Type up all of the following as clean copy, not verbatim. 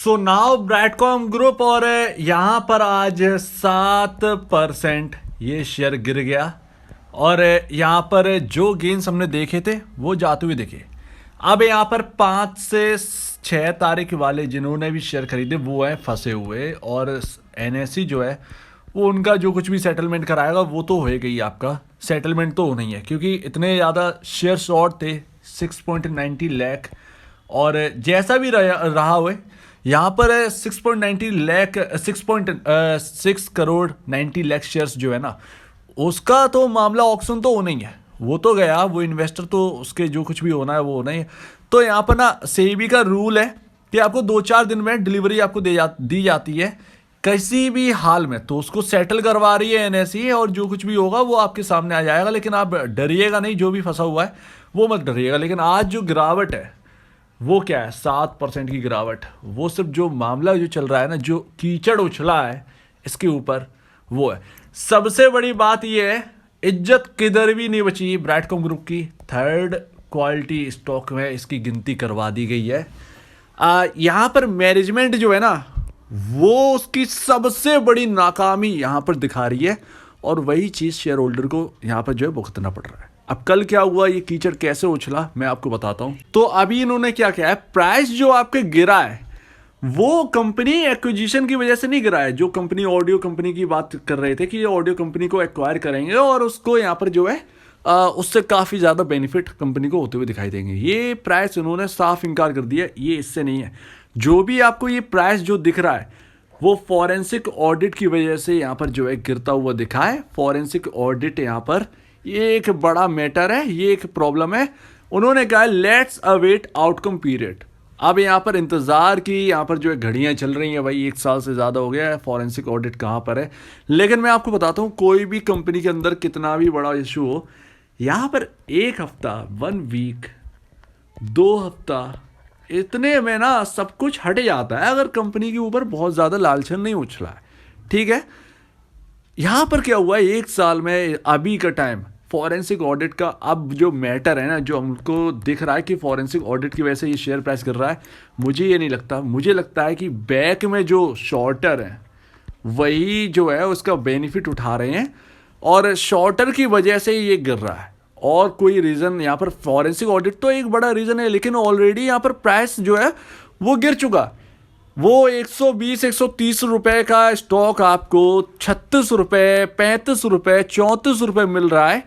So now ब्रैडकॉम group और यहाँ पर आज 7% ये शेयर गिर गया। और यहाँ पर जो गेन्स हमने देखे थे वो जाते हुए दिखे। अब यहाँ पर 5 से 6 तारीख वाले जिन्होंने भी शेयर खरीदे वो हैं फंसे हुए। और एनएसई जो है वो उनका जो कुछ भी सेटलमेंट कराएगा वो तो हो गई, आपका सेटलमेंट तो नहीं है क्योंकि इतने ज़्यादा शेयर शॉर्ट थे 6.90 लाख। और जैसा भी रहा हुए यहाँ पर 6.90 लाख 6.6 करोड़ 90 लाख शेयर्स जो है ना, उसका तो मामला ऑक्शन तो होना ही है। वो तो गया, वो इन्वेस्टर तो उसके जो कुछ भी होना है वो होना ही है। तो यहाँ पर ना सेबी का रूल है कि आपको 2-4 दिन में डिलीवरी आपको दी जाती है किसी भी हाल में। तो उसको सेटल करवा रही है एनएसई और जो कुछ भी होगा वो आपके सामने आ जाएगा। लेकिन आप डरिएगा नहीं, जो भी फंसा हुआ है वो मत डरिएगा। लेकिन आज जो गिरावट है वो क्या है, 7% की गिरावट। वो सिर्फ जो मामला जो चल रहा है ना, जो कीचड़ उछला है इसके ऊपर वो है। सबसे बड़ी बात ये है, इज्जत किधर भी नहीं बची ब्रैडकॉम ग्रुप की। 3rd क्वालिटी स्टॉक में इसकी गिनती करवा दी गई है। यहाँ पर मैनेजमेंट जो है ना वो उसकी सबसे बड़ी नाकामी यहाँ पर दिखा रही है और वही चीज़ शेयर होल्डर को यहाँ पर जो है भुगतना पड़ रहा है। अब कल क्या हुआ, ये कीचड़ कैसे उछला मैं आपको बताता हूँ। तो अभी इन्होंने क्या किया है, प्राइस जो आपके गिरा है वो कंपनी एक्विजिशन की वजह से नहीं गिरा है। जो कंपनी ऑडियो कंपनी की बात कर रहे थे कि ये ऑडियो कंपनी को एक्वायर करेंगे और उसको यहाँ पर जो है उससे काफ़ी ज़्यादा बेनिफिट कंपनी को होते हुए दिखाई देंगे, ये प्राइस इन्होंने साफ इनकार कर दिया। ये इससे नहीं है। जो भी आपको ये प्राइस जो दिख रहा है वो फॉरेंसिक ऑडिट की वजह से यहाँ पर जो है गिरता हुआ दिखा है। फॉरेंसिक ऑडिट यहाँ पर ये एक बड़ा मैटर है, ये एक प्रॉब्लम है। उन्होंने कहा लेट्स अवेट आउटकम पीरियड। अब यहाँ पर इंतज़ार की यहाँ पर जो है घड़ियाँ चल रही हैं भाई, 1 साल से ज़्यादा हो गया है। फॉरेंसिक ऑडिट कहाँ पर है। लेकिन मैं आपको बताता हूँ, कोई भी कंपनी के अंदर कितना भी बड़ा इशू हो, यहाँ पर 1 हफ्ता 1 वीक 2 हफ्ता इतने में ना सब कुछ हट जाता है अगर कंपनी के ऊपर बहुत ज़्यादा लालचन नहीं उछला है। ठीक है, यहाँ पर क्या हुआ, 1 साल में अभी का टाइम फॉरेंसिक ऑडिट का अब जो मैटर है ना, जो हमको दिख रहा है कि फॉरेंसिक ऑडिट की वजह से ये शेयर प्राइस गिर रहा है, मुझे ये नहीं लगता। मुझे लगता है कि बैक में जो शॉर्टर हैं वही जो है उसका बेनिफिट उठा रहे हैं और शॉर्टर की वजह से ये गिर रहा है। और कोई रीज़न यहाँ पर फॉरेंसिक ऑडिट तो एक बड़ा रीज़न है, लेकिन ऑलरेडी यहाँ पर प्राइस जो है वो गिर चुका। वो 120-130 रुपए का स्टॉक आपको 36 रुपये 35 रुपये 34 रुपये मिल रहा है,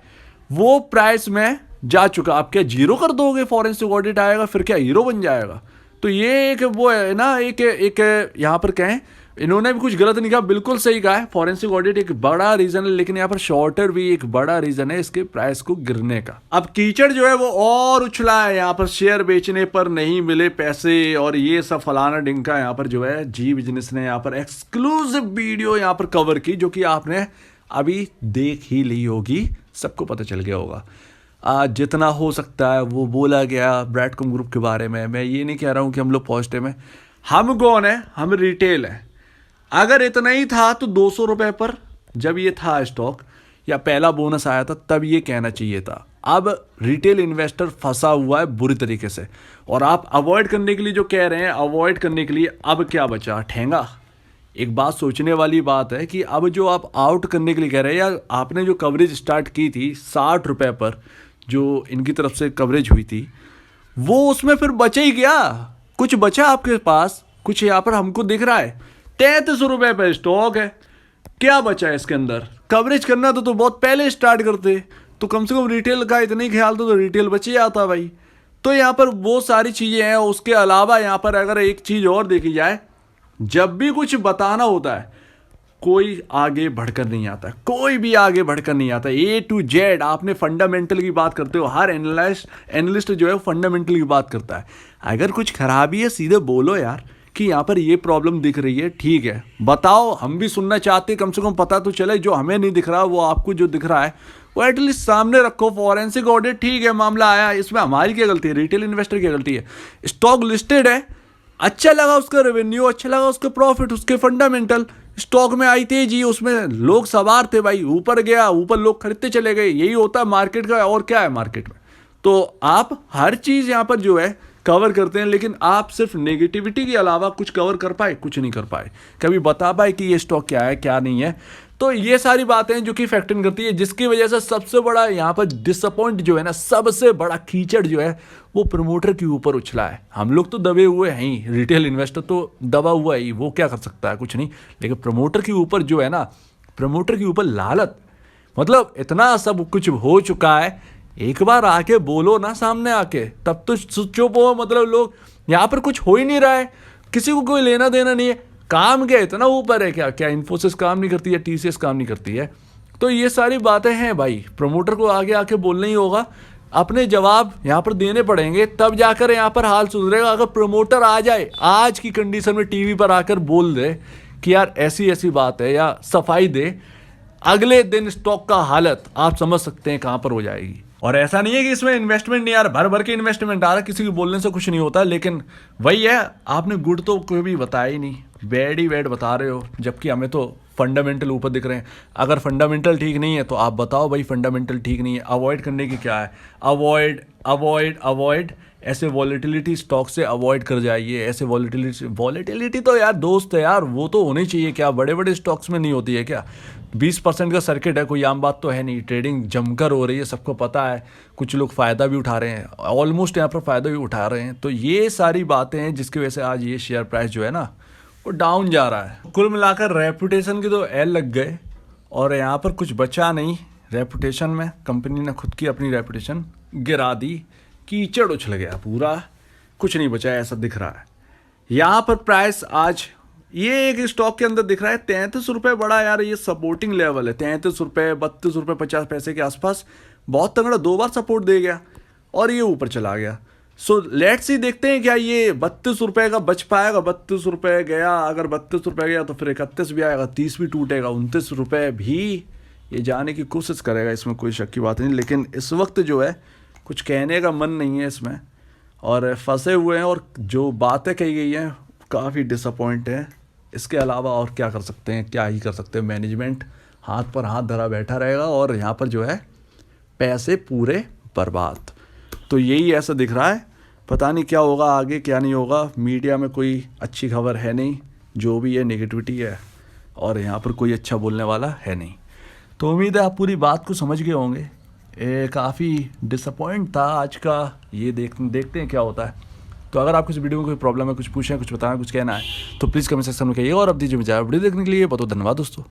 वो प्राइस में जा चुका। आप क्या जीरो कर दोगे, फॉरेंसिक ऑडिट आएगा फिर क्या हीरो बन जाएगा। तो ये एक वो है ना, एक यहाँ पर कहें इन्होंने भी कुछ गलत नहीं कहा, बिल्कुल सही कहा है। फॉरेंसिक ऑडिट एक बड़ा रीजन है, लेकिन यहाँ पर शॉर्टर भी एक बड़ा रीजन है इसके प्राइस को गिरने का। अब कीचड़ जो है वो और उछला है, यहाँ पर शेयर बेचने पर नहीं मिले पैसे और ये सब फलाना डिंका। यहाँ पर जो है जी बिजनेस ने यहाँ पर एक्सक्लूसिव वीडियो यहाँ पर कवर की, जो कि आपने अभी देख ही ली होगी, सबको पता चल गया होगा। आज जितना हो सकता है वो बोला गया ब्रैडकॉम ग्रुप के बारे में। मैं ये नहीं कह रहा हूँ कि हम लोग पॉजिटिव हैं, हम कौन है, हम रिटेल है। अगर इतना ही था तो 200 रुपये पर जब ये था स्टॉक या पहला बोनस आया था तब ये कहना चाहिए था। अब रिटेल इन्वेस्टर फंसा हुआ है बुरी तरीके से, और आप अवॉइड करने के लिए जो कह रहे हैं, अवॉइड करने के लिए अब क्या बचा, ठेंगा। एक बात सोचने वाली बात है कि अब जो आप आउट करने के लिए कह रहे हैं, या आपने जो कवरेज स्टार्ट की थी 60 रुपये पर जो इनकी तरफ से कवरेज हुई थी, वो उसमें फिर बचे ही क्या, कुछ बचा आपके पास, कुछ यहाँ पर हमको दिख रहा है 33 रुपये पर स्टॉक है। क्या बचा है इसके अंदर, कवरेज करना तो बहुत पहले स्टार्ट करते, तो कम से कम रिटेल का इतना ही ख्याल तो रिटेल बच ही आता भाई। तो यहाँ पर वो सारी चीज़ें हैं। उसके अलावा यहाँ पर अगर एक चीज़ और देखी जाए, जब भी कुछ बताना होता है कोई आगे बढ़कर नहीं आता, कोई भी आगे बढ़कर नहीं आता। A to Z आपने फंडामेंटल की बात करते हो, हर एनालिस्ट जो है फंडामेंटल की बात करता है। अगर कुछ खराबी है सीधे बोलो यार कि यहाँ पर ये प्रॉब्लम दिख रही है, ठीक है बताओ, हम भी सुनना चाहते हैं, कम से कम पता तो चले। जो हमें नहीं दिख रहा वो आपको जो दिख रहा है वो एटलीस्ट सामने रखो। फॉरेंसिक ऑडिट ठीक है, मामला आया, इसमें हमारी क्या गलती है, रिटेल इन्वेस्टर की गलती है। स्टॉक लिस्टेड है, अच्छा लगा उसका रेवेन्यू, अच्छा लगा उसका प्रॉफिट, उसके फंडामेंटल, स्टॉक में आई तेजी, उसमें लोग सवार थे भाई, ऊपर गया, ऊपर लोग खरीदते चले गए। यही होता है मार्केट का, और क्या है मार्केट में। तो आप हर चीज़ यहाँ पर जो है कवर करते हैं, लेकिन आप सिर्फ नेगेटिविटी के अलावा कुछ कवर कर पाए? कुछ नहीं कर पाए। कभी बता पाए कि ये स्टॉक क्या है क्या नहीं है? तो ये सारी बातें जो कि फैक्टर इन करती है, जिसकी वजह से सबसे बड़ा यहाँ पर डिसअपॉइंट जो है ना, सबसे बड़ा कीचड़ जो है वो प्रमोटर के ऊपर उछला है। हम लोग तो दबे हुए हैं ही, रिटेल इन्वेस्टर तो दबा हुआ ही, वो क्या कर सकता है? कुछ नहीं। लेकिन प्रमोटर के ऊपर जो है ना, प्रमोटर के ऊपर लालच, मतलब इतना सब कुछ हो चुका है, एक बार आके बोलो ना सामने आके, तब तो चुप हो। मतलब लोग यहाँ पर कुछ हो ही नहीं रहा है, किसी को कोई लेना देना नहीं है। काम क्या इतना ऊपर है क्या? क्या इन्फोसिस काम नहीं करती है? टीसीएस काम नहीं करती है? तो ये सारी बातें हैं भाई, प्रमोटर को आगे आके बोलना ही होगा, अपने जवाब यहाँ पर देने पड़ेंगे, तब जाकर यहाँ पर हाल सुधरेगा। अगर प्रमोटर आ जाए आज की कंडीशन में टीवी पर आकर बोल दे कि यार ऐसी ऐसी बात है, या सफाई दे, अगले दिन स्टॉक का हालत आप समझ सकते हैं कहाँ पर हो जाएगी। और ऐसा नहीं है कि इसमें इन्वेस्टमेंट नहीं आ रहा, भर भर के इन्वेस्टमेंट आ रहा, किसी को बोलने से कुछ नहीं होता। लेकिन वही है, आपने गुड तो कोई भी बताया ही नहीं, बैड ही बैड बता रहे हो, जबकि हमें तो फंडामेंटल ऊपर दिख रहे हैं। अगर फंडामेंटल ठीक नहीं है तो आप बताओ भाई फंडामेंटल ठीक नहीं है, अवॉइड करने की क्या है? अवॉइड अवॉइड अवॉइड, ऐसे वॉलेटिलिटी स्टॉक से अवॉइड कर जाइए। ऐसे वॉलेटिलिटी तो यार दोस्त है यार, वो तो होनी चाहिए। क्या बड़े बड़े स्टॉक्स में नहीं होती है क्या? 20% का सर्किट है, कोई आम बात तो है नहीं। ट्रेडिंग जमकर हो रही है, सबको पता है, कुछ लोग फ़ायदा भी उठा रहे हैं, ऑलमोस्ट यहाँ पर फ़ायदा भी उठा रहे हैं। तो ये सारी बातें हैं जिसकी वजह से आज ये शेयर प्राइस जो है ना वो डाउन जा रहा है। कुल मिलाकर रेपुटेशन के तो एल लग गए और यहाँ पर कुछ बचा नहीं रेपुटेशन में। कंपनी ने खुद की अपनी रेपुटेशन गिरा दी, कीचड़ उछल गया पूरा, कुछ नहीं बचा ऐसा दिख रहा है। यहाँ पर प्राइस आज ये एक स्टॉक के अंदर दिख रहा है 33 रुपये, बड़ा यार ये सपोर्टिंग लेवल है। 33 रुपये, 32 रुपये 50 पैसे के आसपास बहुत तगड़ा 2 बार सपोर्ट दे गया और ये ऊपर चला गया। सो लेट्स सी, देखते हैं क्या ये 32 रुपये का बच पाएगा। 32 रुपये गया, अगर 32 रुपये गया तो फिर 31 भी आएगा, 30 भी टूटेगा, 29 रुपये भी ये जाने की कोशिश करेगा, इसमें कोई शक की बात नहीं। लेकिन इस वक्त जो है कुछ कहने का मन नहीं है इसमें, और फंसे हुए हैं, और जो बातें कही गई हैं काफ़ी डिसअपॉइंट है। इसके अलावा और क्या कर सकते हैं? क्या ही कर सकते हैं। मैनेजमेंट हाथ पर हाथ धरा बैठा रहेगा और यहाँ पर जो है पैसे पूरे बर्बाद। तो यही ऐसा दिख रहा है, पता नहीं क्या होगा आगे क्या नहीं होगा। मीडिया में कोई अच्छी खबर है नहीं, जो भी है नेगेटिविटी है, और यहाँ पर कोई अच्छा बोलने वाला है नहीं। तो उम्मीद है आप पूरी बात को समझ गए होंगे। काफ़ी डिसअपॉइंट था आज का ये, देखते हैं क्या होता है। तो अगर आपको इस वीडियो में कोई प्रॉब्लम है, कुछ पूछना है, कुछ बताना, कुछ कहना है, तो प्लीज़ कमेंट सेक्शन में कहिए। और अब दीजिए मुझे वीडियो देखने के लिए बहुत धन्यवाद दोस्तों।